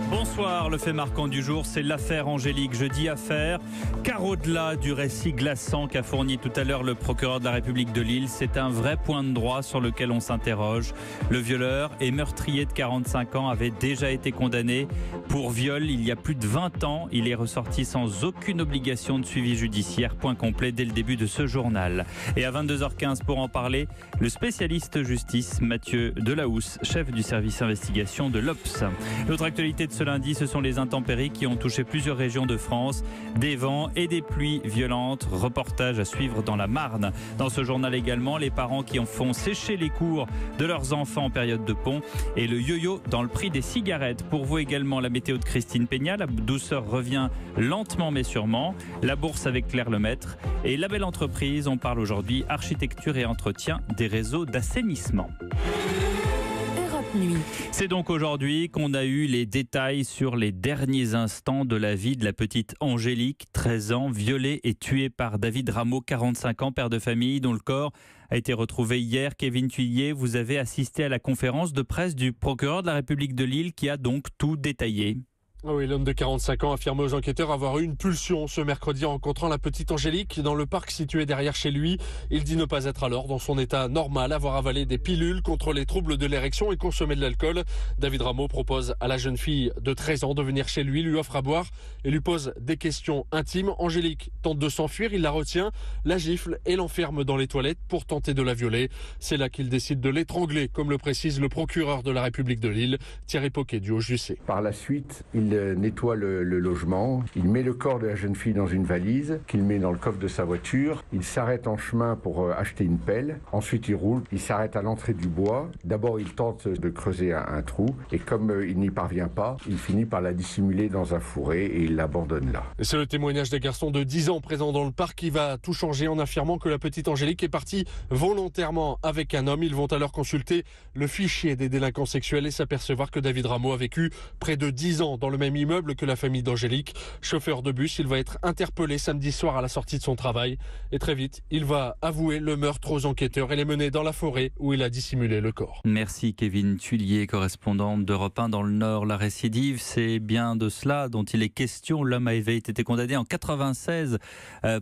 Bonsoir, le fait marquant du jour, c'est l'affaire Angélique. Je dis affaire, car au-delà du récit glaçant qu'a fourni tout à l'heure le procureur de la République de Lille, c'est un vrai point de droit sur lequel on s'interroge. Le violeur et meurtrier de 45 ans avait déjà été condamné pour viol il y a plus de 20 ans. Il est ressorti sans aucune obligation de suivi judiciaire. Point complet dès le début de ce journal. Et à 22h15 pour en parler, le spécialiste justice Mathieu Delahousse, chef du service investigation de l'Obs. L'autre actualité de ce lundi, ce sont les intempéries qui ont touché plusieurs régions de France. Des vents et des pluies violentes. Reportage à suivre dans la Marne. Dans ce journal également, les parents qui en font sécher les cours de leurs enfants en période de pont. Et le yo-yo dans le prix des cigarettes. Pour vous également, la météo de Christine Peña. La douceur revient lentement mais sûrement. La bourse avec Claire Lemaître. Et la belle entreprise, on parle aujourd'hui architecture et entretien des réseaux d'assainissement. Nuit. C'est donc aujourd'hui qu'on a eu les détails sur les derniers instants de la vie de la petite Angélique, 13 ans, violée et tuée par David Rameau, 45 ans, père de famille, dont le corps a été retrouvé hier. Kevin Thuillier, vous avez assisté à la conférence de presse du procureur de la République de Lille qui a donc tout détaillé. Oui, l'homme de 45 ans affirme aux enquêteurs avoir eu une pulsion ce mercredi en rencontrant la petite Angélique dans le parc situé derrière chez lui. Il dit ne pas être alors dans son état normal, avoir avalé des pilules contre les troubles de l'érection et consommé de l'alcool. David Rameau propose à la jeune fille de 13 ans de venir chez lui, lui offre à boire et lui pose des questions intimes. Angélique tente de s'enfuir, il la retient, la gifle et l'enferme dans les toilettes pour tenter de la violer. C'est là qu'il décide de l'étrangler, comme le précise le procureur de la République de Lille, Thierry Poquet du Haut-Jussé. Par la suite, il nettoie le logement, il met le corps de la jeune fille dans une valise qu'il met dans le coffre de sa voiture, il s'arrête en chemin pour acheter une pelle, ensuite il roule, il s'arrête à l'entrée du bois, d'abord il tente de creuser un trou et comme il n'y parvient pas, il finit par la dissimuler dans un fourré et il l'abandonne là. C'est le témoignage d'un garçon de 10 ans présent dans le parc qui va tout changer en affirmant que la petite Angélique est partie volontairement avec un homme. Ils vont alors consulter le fichier des délinquants sexuels et s'apercevoir que David Rameau a vécu près de 10 ans dans le même immeuble que la famille d'Angélique. Chauffeur de bus, il va être interpellé samedi soir à la sortie de son travail. Et très vite, il va avouer le meurtre aux enquêteurs et les mener dans la forêt où il a dissimulé le corps. Merci Kevin Thuillier, correspondant d'Europe 1 dans le Nord. La récidive, c'est bien de cela dont il est question. L'homme avait été condamné en 96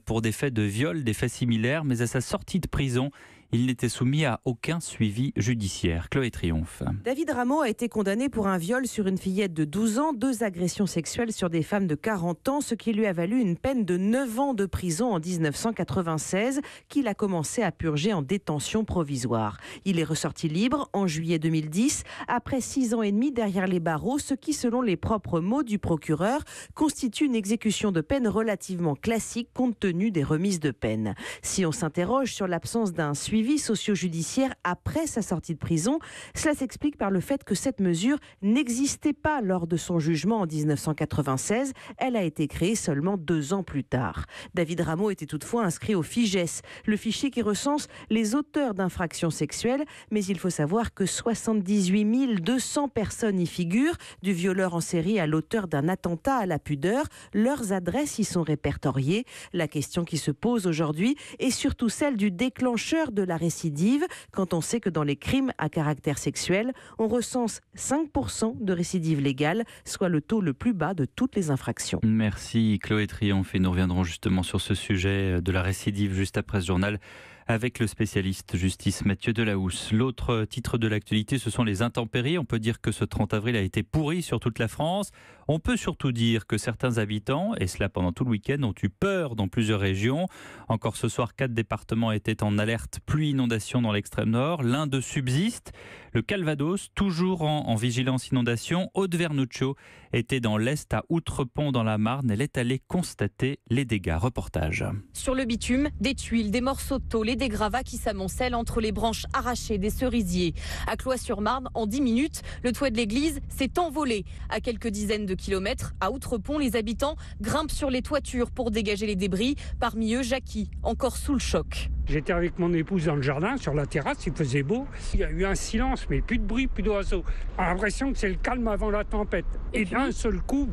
pour des faits de viol, des faits similaires, mais à sa sortie de prison, il n'était soumis à aucun suivi judiciaire. Chloé Triomphe. David Rameau a été condamné pour un viol sur une fillette de 12 ans, 2 agressions sexuelles sur des femmes de 40 ans, ce qui lui a valu une peine de 9 ans de prison en 1996, qu'il a commencé à purger en détention provisoire. Il est ressorti libre en juillet 2010, après 6 ans et demi derrière les barreaux, ce qui, selon les propres mots du procureur, constitue une exécution de peine relativement classique compte tenu des remises de peine. Si on s'interroge sur l'absence d'un suivi socio-judiciaire après sa sortie de prison, cela s'explique par le fait que cette mesure n'existait pas lors de son jugement en 1996. Elle a été créée seulement 2 ans plus tard. David Rameau était toutefois inscrit au FIJES, le fichier qui recense les auteurs d'infractions sexuelles, mais il faut savoir que 78 200 personnes y figurent, du violeur en série à l'auteur d'un attentat à la pudeur. Leurs adresses y sont répertoriées. La question qui se pose aujourd'hui est surtout celle du déclencheur de la récidive, quand on sait que dans les crimes à caractère sexuel, on recense 5% de récidive légale, soit le taux le plus bas de toutes les infractions. Merci Chloé Triomphe et nous reviendrons justement sur ce sujet de la récidive juste après ce journal avec le spécialiste justice Mathieu Delahousse. L'autre titre de l'actualité, ce sont les intempéries. On peut dire que ce 30 avril a été pourri sur toute la France. On peut surtout dire que certains habitants, et cela pendant tout le week-end, ont eu peur dans plusieurs régions. Encore ce soir, 4 départements étaient en alerte pluie-inondation dans l'extrême nord. L'un d'eux subsiste. Le Calvados, toujours en vigilance inondation. Aude-Vernuccio était dans l'Est à Outrepont dans la Marne. Elle est allée constater les dégâts. Reportage. Sur le bitume, des tuiles, des morceaux de tôle et des gravats qui s'amoncellent entre les branches arrachées des cerisiers. À Cloix-sur-Marne, en 10 minutes, le toit de l'église s'est envolé. À quelques dizaines de kilomètres, à Outrepont, les habitants grimpent sur les toitures pour dégager les débris. Parmi eux, Jackie, encore sous le choc. J'étais avec mon épouse dans le jardin, sur la terrasse, il faisait beau. Il y a eu un silence, mais plus de bruit, plus d'oiseaux. On a l'impression que c'est le calme avant la tempête. Et d'un seul coup,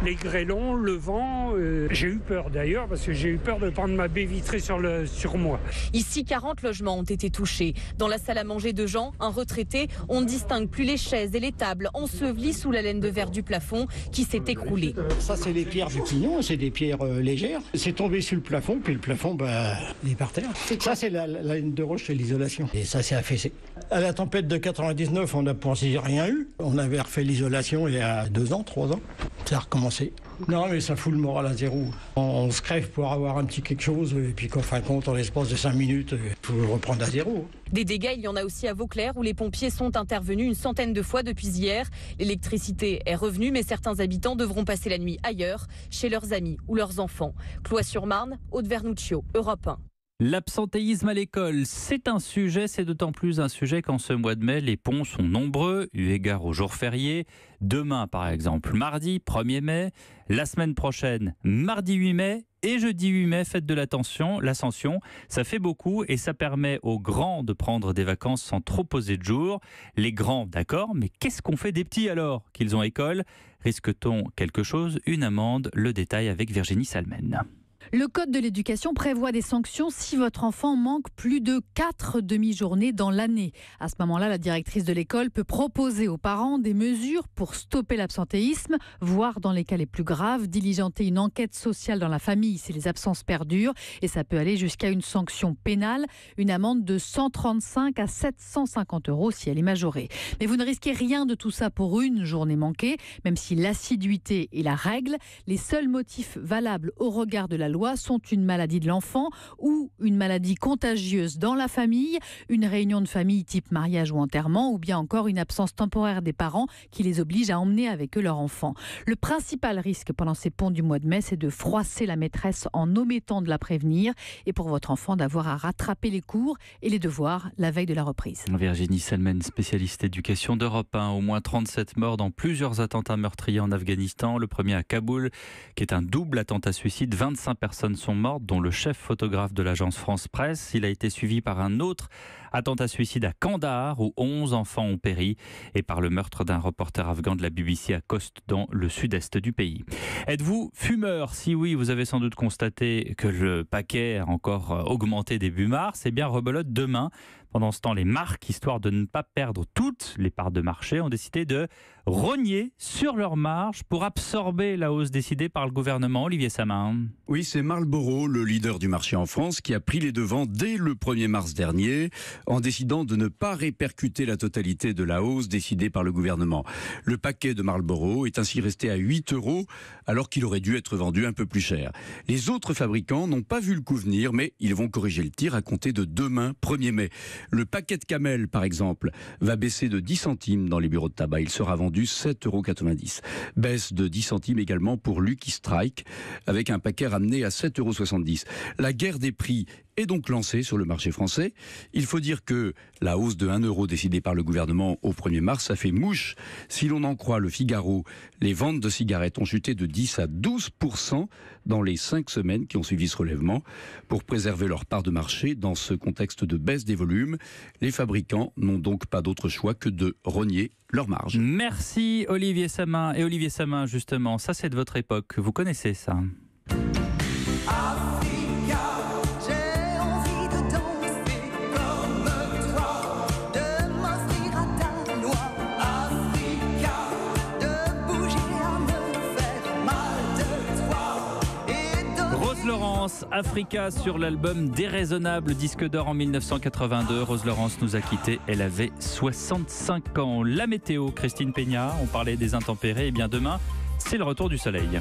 les grêlons, le vent. J'ai eu peur d'ailleurs, parce que j'ai eu peur de prendre ma baie vitrée sur moi. Ici, 40 logements ont été touchés. Dans la salle à manger de Jean, un retraité, on ne distingue plus les chaises et les tables ensevelies sous la laine de verre du plafond qui s'est écroulé. Ça, c'est les pierres du pignon, c'est des pierres légères. C'est tombé sur le plafond, puis le plafond, il est par terre. Ça, c'est la laine de roche, c'est l'isolation. Et ça, c'est affaissé. À la tempête de 99, on n'a pensé rien eu. On avait refait l'isolation il y a 2 ans, 3 ans. Ça a recommencé. Non, mais ça fout le moral à zéro. On se crève pour avoir un petit quelque chose, et puis qu'en fin de compte, en l'espace de 5 minutes, il faut reprendre à zéro. Des dégâts, il y en a aussi à Vauclair, où les pompiers sont intervenus une centaine de fois depuis hier. L'électricité est revenue, mais certains habitants devront passer la nuit ailleurs, chez leurs amis ou leurs enfants. Cloix-sur-Marne, Aude-Vernuccio, Europe 1. L'absentéisme à l'école, c'est un sujet, c'est d'autant plus un sujet qu'en ce mois de mai, les ponts sont nombreux, eu égard aux jours fériés. Demain, par exemple, mardi 1er mai, la semaine prochaine, mardi 8 mai et jeudi 8 mai, fête de l'Ascension. Ça fait beaucoup et ça permet aux grands de prendre des vacances sans trop poser de jour. Les grands, d'accord, mais qu'est-ce qu'on fait des petits alors qu'ils ont école? Risque-t-on quelque chose? Une amende, le détail avec Virginie Salmen. Le Code de l'éducation prévoit des sanctions si votre enfant manque plus de 4 demi-journées dans l'année. À ce moment-là, la directrice de l'école peut proposer aux parents des mesures pour stopper l'absentéisme, voire dans les cas les plus graves, diligenter une enquête sociale dans la famille si les absences perdurent. Et ça peut aller jusqu'à une sanction pénale, une amende de 135 à 750 € si elle est majorée. Mais vous ne risquez rien de tout ça pour une journée manquée, même si l'assiduité est la règle. Les seuls motifs valables au regard de la loi sont une maladie de l'enfant ou une maladie contagieuse dans la famille, une réunion de famille type mariage ou enterrement, ou bien encore une absence temporaire des parents qui les oblige à emmener avec eux leur enfant. Le principal risque pendant ces ponts du mois de mai, c'est de froisser la maîtresse en omettant de la prévenir et pour votre enfant d'avoir à rattraper les cours et les devoirs la veille de la reprise. Virginie Salmen, spécialiste éducation d'Europe 1. Au moins 37 morts dans plusieurs attentats meurtriers en Afghanistan. Le premier à Kaboul, qui est un double attentat suicide. 25 personnes sont mortes, dont le chef photographe de l'agence France Presse. Il a été suivi par un autre attentat suicide à Kandahar, où 11 enfants ont péri, et par le meurtre d'un reporter afghan de la BBC à Khost, dans le sud-est du pays. Êtes-vous fumeur? Si oui, vous avez sans doute constaté que le paquet a encore augmenté début mars. Eh bien, rebelote demain. Pendant ce temps, les marques, histoire de ne pas perdre toutes les parts de marché, ont décidé de rogner sur leur marge pour absorber la hausse décidée par le gouvernement. Olivier Samin. Oui, c'est Marlboro, le leader du marché en France, qui a pris les devants dès le 1er mars dernier, en décidant de ne pas répercuter la totalité de la hausse décidée par le gouvernement. Le paquet de Marlboro est ainsi resté à 8 €, alors qu'il aurait dû être vendu un peu plus cher. Les autres fabricants n'ont pas vu le coup venir, mais ils vont corriger le tir à compter de demain, 1er mai. Le paquet de Camel, par exemple, va baisser de 10 centimes dans les bureaux de tabac. Il sera vendu 7,90 €. Baisse de 10 centimes également pour Lucky Strike, avec un paquet ramené à 7,70 €. La guerre des prix est donc lancée sur le marché français. Il faut dire que la hausse de 1 € décidée par le gouvernement au 1er mars, ça fait mouche. Si l'on en croit le Figaro, les ventes de cigarettes ont chuté de 10 à 12% dans les 5 semaines qui ont suivi ce relèvement. Pour préserver leur part de marché dans ce contexte de baisse des volumes, les fabricants n'ont donc pas d'autre choix que de rogner leur marge. Merci Olivier Samin. Et Olivier Samin, justement, ça c'est de votre époque. Vous connaissez ça? Laurence, Africa sur l'album Déraisonnable, disque d'or en 1982. Rose Laurence nous a quittés, elle avait 65 ans. La météo, Christine Peña, on parlait des intempéries, et bien demain, c'est le retour du soleil.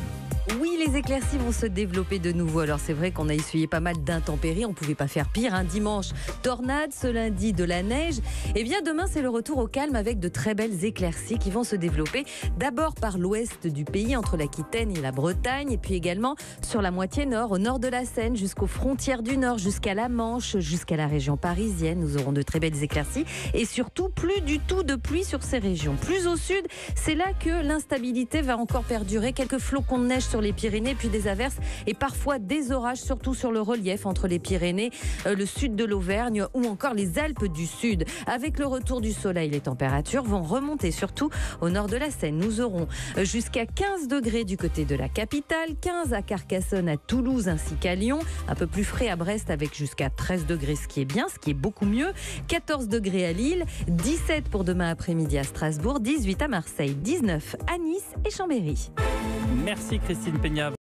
Oui, les éclaircies vont se développer de nouveau. Alors c'est vrai qu'on a essuyé pas mal d'intempéries, on ne pouvait pas faire pire. Dimanche, tornade, ce lundi de la neige. Et bien demain, c'est le retour au calme avec de très belles éclaircies qui vont se développer d'abord par l'ouest du pays, entre l'Aquitaine et la Bretagne, et puis également sur la moitié nord, au nord de la Seine, jusqu'aux frontières du nord, jusqu'à la Manche, jusqu'à la région parisienne. Nous aurons de très belles éclaircies et surtout plus du tout de pluie sur ces régions. Plus au sud, c'est là que l'instabilité va encore perdurer. Quelques flocons de neige sur les Pyrénées Pyrénées, puis des averses et parfois des orages, surtout sur le relief entre les Pyrénées, le sud de l'Auvergne ou encore les Alpes du Sud. Avec le retour du soleil, les températures vont remonter, surtout au nord de la Seine. Nous aurons jusqu'à 15 degrés du côté de la capitale, 15 à Carcassonne, à Toulouse ainsi qu'à Lyon, un peu plus frais à Brest avec jusqu'à 13 degrés, ce qui est bien, ce qui est beaucoup mieux, 14 degrés à Lille, 17 pour demain après-midi à Strasbourg, 18 à Marseille, 19 à Nice et Chambéry. Merci Christine Peña.